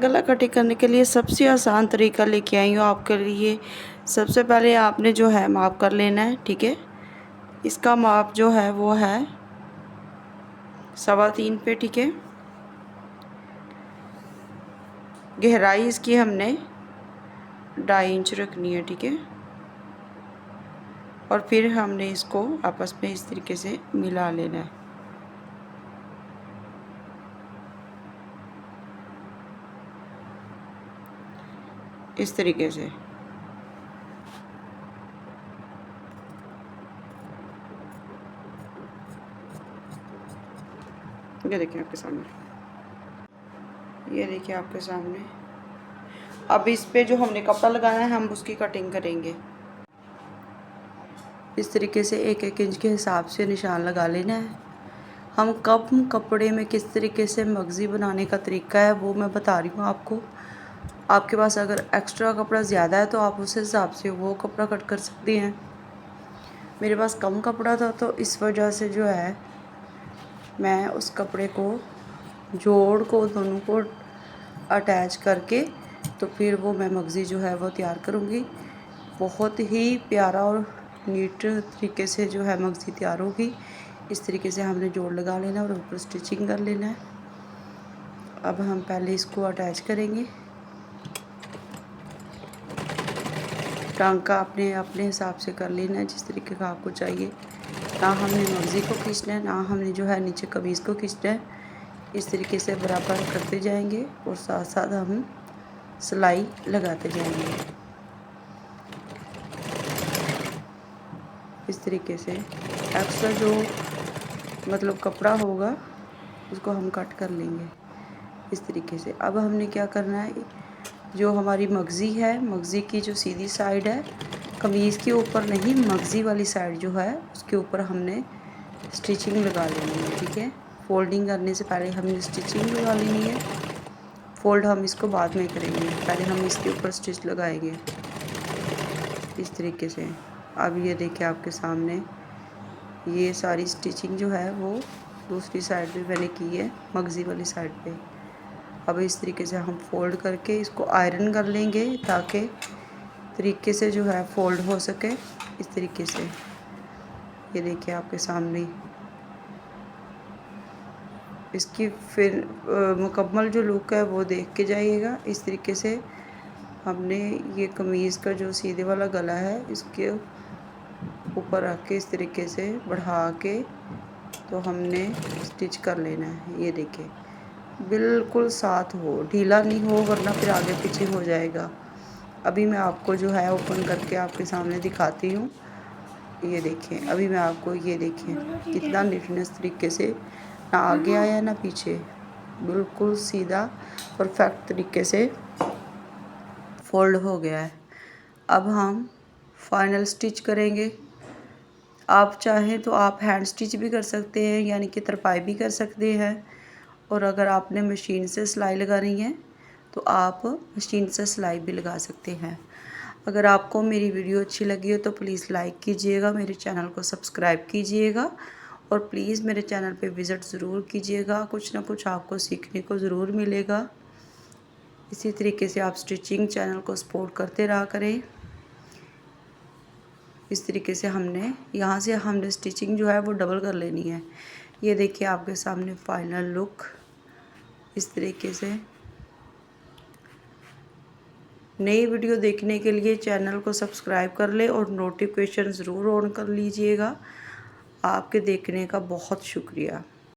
गला कटिंग करने के लिए सबसे आसान तरीका लेके आई हूँ आपके लिए। सबसे पहले आपने जो है माप कर लेना है, ठीक है। इसका माप जो है वो है 3.25 पे, ठीक है। गहराई इसकी हमने 2.5 इंच रखनी है, ठीक है। और फिर हमने इसको आपस में इस तरीके से मिला लेना है। इस तरीके से ये देखिए आपके सामने, ये देखिए आपके सामने। अब इस पे जो हमने कपड़ा लगाना है हम उसकी कटिंग करेंगे। इस तरीके से 1-1 इंच के हिसाब से निशान लगा लेना है। हम कम कपड़े में किस तरीके से मगज़ी बनाने का तरीका है वो मैं बता रही हूँ आपको। आपके पास अगर एक्स्ट्रा कपड़ा ज़्यादा है तो आप उस हिसाब से वो कपड़ा कट कर सकती हैं। मेरे पास कम कपड़ा था तो इस वजह से जो है मैं उस कपड़े को जोड़ को दोनों को अटैच करके तो फिर वो मैं मगज़ी जो है वो तैयार करूँगी। बहुत ही प्यारा और नीट तरीके से जो है मगज़ी तैयार होगी। इस तरीके से हमने जोड़ लगा लेना और ऊपर स्टिचिंग कर लेना है। अब हम पहले इसको अटैच करेंगे। टांका अपने अपने हिसाब से कर लेना है जिस तरीके का आपको चाहिए। ना हमने मगज़ी को खींचना है, ना हमने जो है नीचे कमीज़ को खींचना है। इस तरीके से बराबर करते जाएंगे और साथ साथ हम सिलाई लगाते जाएंगे। इस तरीके से एक्स्ट्रा जो मतलब कपड़ा होगा उसको हम कट कर लेंगे इस तरीके से। अब हमने क्या करना है, जो हमारी मगज़ी है, मगज़ी की जो सीधी साइड है कमीज़ के ऊपर नहीं, मगज़ी वाली साइड जो है उसके ऊपर हमने स्टिचिंग लगा लेनी है, ठीक है। फोल्डिंग करने से पहले हमने स्टिचिंग लगा लेनी है। फोल्ड हम इसको बाद में करेंगे, पहले हम इसके ऊपर स्टिच लगाएंगे इस तरीके से। अब ये देखिए आपके सामने ये सारी स्टिचिंग जो है वो दूसरी साइड पे मैंने की है, मगज़ी वाली साइड पे। अब इस तरीके से हम फोल्ड करके इसको आयरन कर लेंगे ताकि तरीके से जो है फोल्ड हो सके इस तरीके से। ये देखिए आपके सामने इसकी फिर मुकम्मल जो लुक है वो देख के जाइएगा। इस तरीके से हमने ये कमीज़ का जो सीधे वाला गला है इसके ऊपर रख के इस तरीके से बढ़ा के तो हमने स्टिच कर लेना है। ये देखिए बिल्कुल साथ हो, ढीला नहीं हो वरना फिर आगे पीछे हो जाएगा। अभी मैं आपको जो है ओपन करके आपके सामने दिखाती हूँ। ये देखें, अभी मैं आपको ये देखें कितना नीटनेस तरीके से, ना आगे आया ना पीछे, बिल्कुल सीधा परफेक्ट तरीके से फोल्ड हो गया है। अब हम फाइनल स्टिच करेंगे। आप चाहें तो आप हैंड स्टिच भी कर सकते हैं, यानी कि तरपाई भी कर सकते हैं। और अगर आपने मशीन से सिलाई लगानी है तो आप मशीन से सिलाई भी लगा सकते हैं। अगर आपको मेरी वीडियो अच्छी लगी हो तो प्लीज़ लाइक कीजिएगा, मेरे चैनल को सब्सक्राइब कीजिएगा और प्लीज़ मेरे चैनल पे विज़िट ज़रूर कीजिएगा। कुछ ना कुछ आपको सीखने को ज़रूर मिलेगा। इसी तरीके से आप स्टिचिंग चैनल को सपोर्ट करते रहा करें। इस तरीके से हमने यहाँ से हमने स्टिचिंग जो है वो डबल कर लेनी है। ये देखिए आपके सामने फाइनल लुक इस तरीके से। नई वीडियो देखने के लिए चैनल को सब्सक्राइब कर ले और नोटिफिकेशन ज़रूर ऑन कर लीजिएगा। आपके देखने का बहुत शुक्रिया।